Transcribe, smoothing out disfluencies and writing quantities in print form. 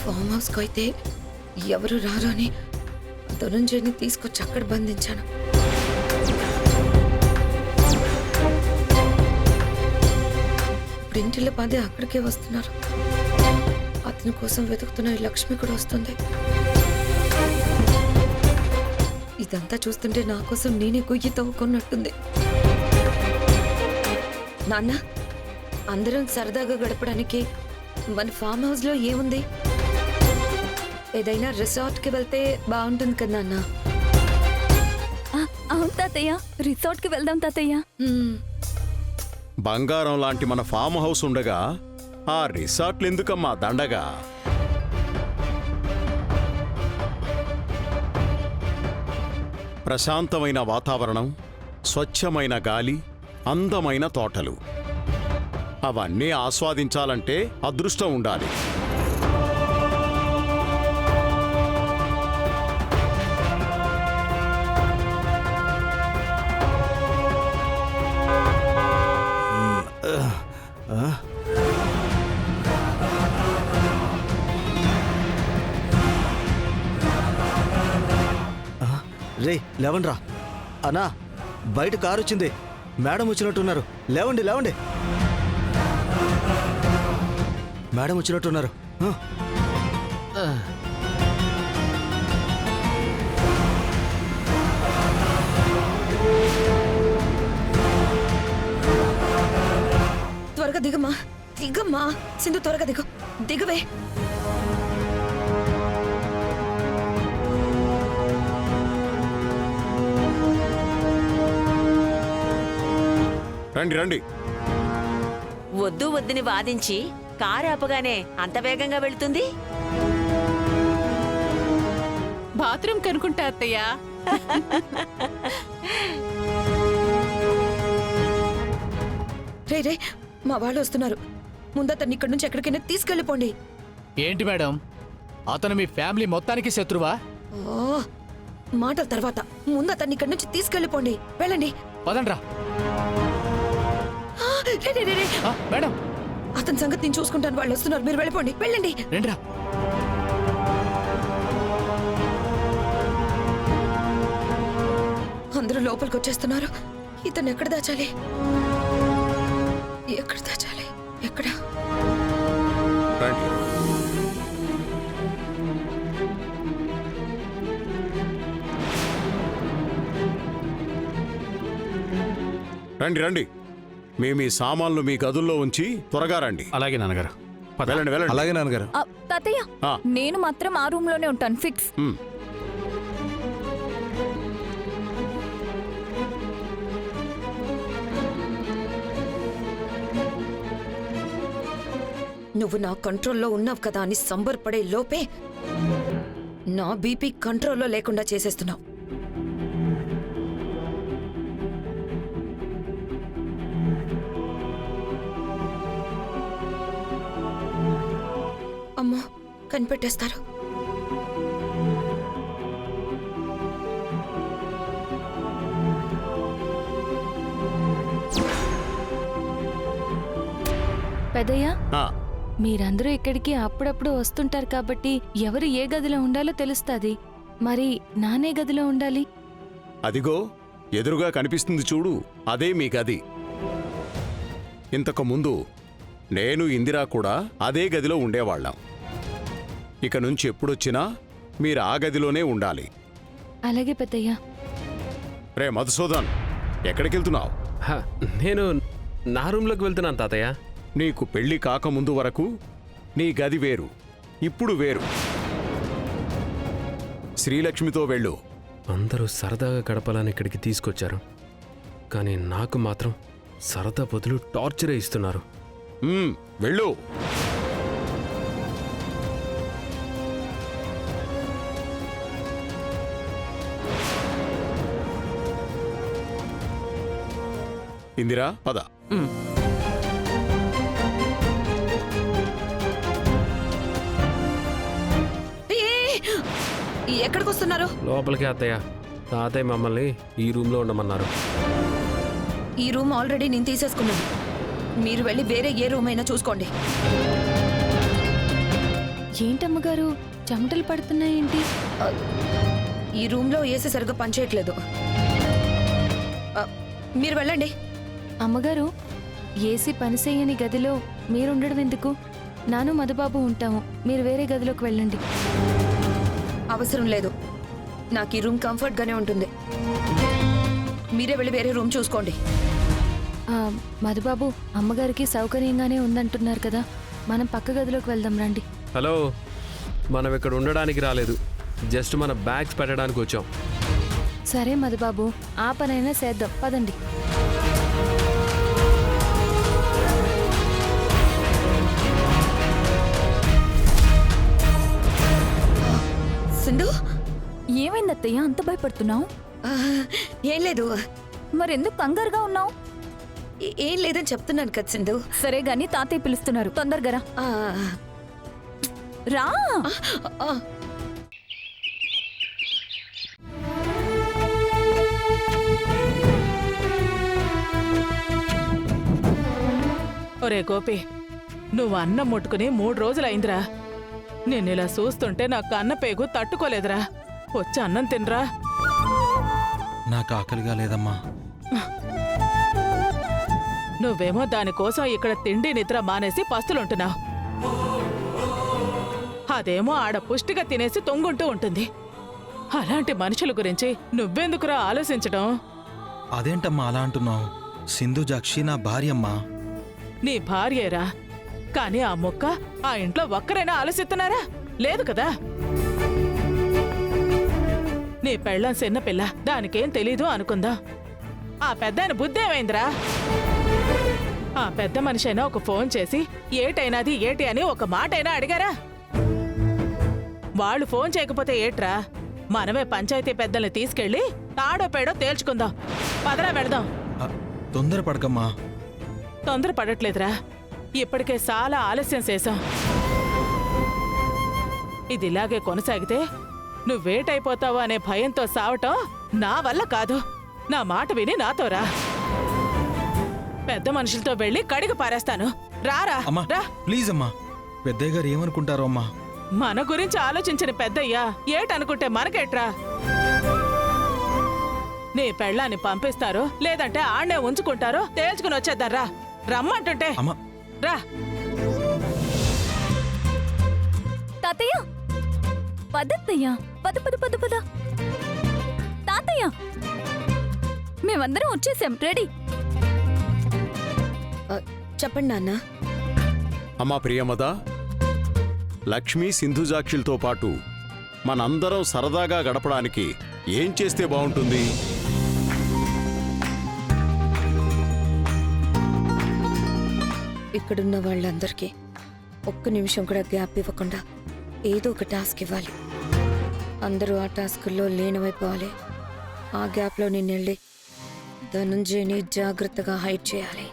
Form హౌస్కి అయితే ఎవరు రారు అని ధనుంజయ్ని తీసుకొచ్చి అక్కడ బంధించాను. ఇప్పుడు ఇంటిలో పదే అక్కడికే వస్తున్నారు. అతని కోసం వెతుకుతున్న ఈ లక్ష్మి కూడా వస్తుంది. ఇదంతా చూస్తుంటే నా కోసం నేనే గొయ్యి తవ్వుకున్నట్టుంది. నాన్న, అందరం సరదాగా గడపడానికి మన ఫామ్ హౌస్ లో ఏముంది? ఏదైనా రిసార్ట్ కి వెళ్తే బాగుంటుంది కదా నాన్న. అవును తాతయ్య, రిసార్ట్ కి వెళ్దాం తాతయ్య. బంగారం లాంటి మన ఫామ్ హౌస్ ఉండగా ఆ రిసార్ట్లు ఎందుకమ్మా దండగా? ప్రశాంతమైన వాతావరణం, స్వచ్ఛమైన గాలి, అందమైన తోటలు, అవన్నీ ఆస్వాదించాలంటే అదృష్టం ఉండాలి. రే లేవండ్రా అన్నా, బయట కారు వచ్చింది, మేడం వచ్చినట్టున్నారు. లేవండి లేవండి, మేడం వచ్చినట్టున్నారు. త్వరగా దిగమ్మా, దిగమ్మా సింధు, త్వరగా దిగు, దిగవే. రండి రండి. వద్దు వద్దని వాదించి కారు ఆపగానే అంత వేగంగా వెళుతుంది. బాత్రూమ్ కనుకుంటా అత్తయ్య. రే రే, మా వాళ్ళు వస్తున్నారు. ముందు అతన్ని ఇక్కడి నుంచి ఎక్కడికైనా తీసుకెళ్ళిపోండి. ఏంటి మేడం, అతను మీ ఫ్యామిలీ మొత్తానికి శత్రువా? ఓ, మాటల తర్వాత ముందు అతన్ని ఇక్కడి నుంచి తీసుకెళ్ళిపోండి. వెళ్ళండి. పదండ్రా. రే, రే, రే, రే. మేడం, అతని సంగతి నేను చూసుకుంటాను. వాళ్ళు వస్తున్నారు, మీరు వెళ్ళిపోండి. వెళ్ళండి. రండిరా. అందరూ లోపలికి వచ్చేస్తున్నారు. ఇతను ఎక్కడ దాచాలి? ఎక్కడ దాచాలి? ఎక్కడ? రండి. రండి రండి. మేము ఈ సామాన్లు మీ గదుల్లో ఉంచి త్వరగా రండి. అలాగే నాన్నగారు. వెళ్ళండి వెళ్ళండి. అలాగే నాన్నగారు. తాతయ్య, నేను మాత్రం ఆ రూమ్ లోనే ఉంటాను, ఫిక్స్. నువ్వు నా కంట్రోల్లో ఉన్నావు కదా అని సంబరపడే లోపే నా బీపీ కంట్రోల్లో లేకుండా చేసేస్తున్నావు. అమ్మో, కనిపెట్టేస్తారు. పెద్దయ్య, ఆ, మీరందరూ ఇక్కడికి అప్పుడప్పుడు వస్తుంటారు కాబట్టి ఎవరు ఏ గదిలో ఉండాలో తెలుస్తుంది. మరి నానే గదిలో ఉండాలి. అదిగో ఎదురుగా కనిపిస్తుంది చూడు, అదే మీ గది. ఇంతకు ముందు నేను ఇందిరా కూడా అదే గదిలో ఉండేవాళ్ళం. ఇక నుంచి ఎప్పుడొచ్చినా మీరు ఆ గదిలోనే ఉండాలి. అలాగే పెద్దయ్య. రే మధుసూదన్, ఎక్కడికెళ్తున్నావు? నేను నా రూమ్లోకి వెళ్తున్నాను తాతయ్య. నీకు పెళ్లి కాకముందు వరకు నీ గది వేరు, ఇప్పుడు వేరు. శ్రీలక్ష్మితో వెళ్ళు. అందరూ సరదాగా గడపాలని ఇక్కడికి తీసుకొచ్చారు, కానీ నాకు మాత్రం సరదా బదులు టార్చరే ఇస్తున్నారు. వెళ్ళు. ఇందిరా, పద. ఎక్కడికి వస్తున్నారు? లోపలికి అత్తయ్య. తాతయ్య మమ్మల్ని ఈ రూమ్లో ఉండమన్నారు. ఈ రూమ్ ఆల్రెడీ నేను తీసేసుకున్నాను. మీరు వెళ్ళి వేరే ఏ రూమ్ అయినా చూసుకోండి. ఏంటమ్మగారు చెమటలు పడుతున్నాయేంటి? ఈ రూమ్లో ఏసీ సరిగ్గా పనిచేయట్లేదు. మీరు వెళ్ళండి. అమ్మగారు, ఏసీ పనిచేయని గదిలో మీరుండడం ఎందుకు? నాను మధుబాబు ఉంటాము, మీరు వేరే గదిలోకి వెళ్ళండి. అవసరం లేదు, నాకు ఈ రూమ్ కంఫర్ట్గానే ఉంటుంది. మీరే వెళ్ళి వేరే రూమ్ చూసుకోండి. మధుబాబు, అమ్మగారికి సౌకర్యంగానే ఉందంటున్నారు కదా, మనం పక్క గదిలోకి వెళ్దాం రండి. హలో, మనం ఇక్కడ ఉండడానికి రాలేదు, జస్ట్ మన బ్యాగ్స్ పెట్టడానికి వచ్చాం. సరే మధుబాబు, ఆ పనైనా చేద్దాం, పదండి. సింధు, ఏమైంది అత్తయ్య అంత భయపడుతున్నావు? ఏం లేదు. మరెందుకు కంగారుగా ఉన్నావు? ఏం లేదని చెప్తున్నాను కదా సింధు. సరే గాని తాతయ్య పిలుస్తున్నారు, తొందరగా రా. రా. ఒరే గోపి, నువ్వు అన్నం ముట్టుకుని 3 రోజులైందిరా. నిన్నిలా చూస్తుంటే నాకు అన్న పేగు తట్టుకోలేదురా. వచ్చి అన్నం తినరా. నాకు ఆకలిగా లేదమ్మా. నువ్వేమో దానికోసం ఇక్కడ తిండి నిద్ర మానేసి పస్తులుంటున్నావు. అదేమో ఆడ పుష్టిగా తినేసి తొంగుంటూ ఉంటుంది. అలాంటి మనుషుల గురించి నువ్వెందుకురా ఆలోచించడం? అదేంటమ్మా అలా అంటున్నావు? సింధుజాక్షి నా భార్యమ్మా. నీ భార్యేరా, కానీ ఆ మొక్క ఆ ఇంట్లో ఒక్కరైనా ఆలోచిస్తున్నారా? లేదు కదా. నీ పెళ్ళం చిన్నపిల్ల, దానికేం తెలీదు అనుకుందా. ఆ పెద్దాయన బుద్ధి ఏమైందిరా? ఆ పెద్ద మనిషైనా ఒక ఫోన్ చేసి ఏటైనాది ఏటి అని ఒక మాటైనా అడిగారా? వాళ్ళు ఫోన్ చేయకపోతే ఏట్రా, మనమే పంచాయతీ పెద్దల్ని తీసుకెళ్లి తాడో పేడో తేల్చుకుందాం. పదరా వెళదాం. తొందరపడకమ్మా. తొందరపడట్లేదురా, ఇప్పటికే చాలా ఆలస్యం చేశాం. ఇదిలాగే కొనసాగితే నువ్వేటైపోతావో అనే భయంతో సావటం నా వల్ల కాదు. నా మాట విని నాతో రా. పెద్ద మనుషులతో వెళ్ళి కడిగి పారేస్తాను. రారా. అమ్మా రా. ప్లీజ్ అమ్మా, పెద్దయ్య గారు ఏమనుకుంటారో అమ్మా. మన గురించి ఆలోచించిన పెద్దయ్యా ఏటనుకుంటే మనకేట్రా? నీ పెళ్ళాన్ని పంపిస్తారో లేదంటే ఆడనే ఉంచుకుంటారో తేల్చుకుని వచ్చేద్దాం. రా, రమ్మంటుంటే అమ్మా. రా. తాతయ్య పదత్తయ్య, పద పద పద పద. తాతయ్య, మేమందరం వచ్చేసాం, రెడీ. చెప్పండి నాన్న. అమ్మా ప్రియమద, లక్ష్మి సింధుజాక్షులతో పాటు మనందరం సరదాగా గడపడానికి ఏం చేస్తే బాగుంటుంది? ఇక్కడున్న వాళ్ళందరికీ ఒక్క నిమిషం కూడా గ్యాప్ ఇవ్వకుండా ఏదో ఒక టాస్క్ ఇవ్వాలి. అందరూ ఆ టాస్క్లో లీనమైపోవాలి. ఆ గ్యాప్లో నేను వెళ్ళి ధనుంజయని జాగ్రత్తగా హైడ్ చేయాలి.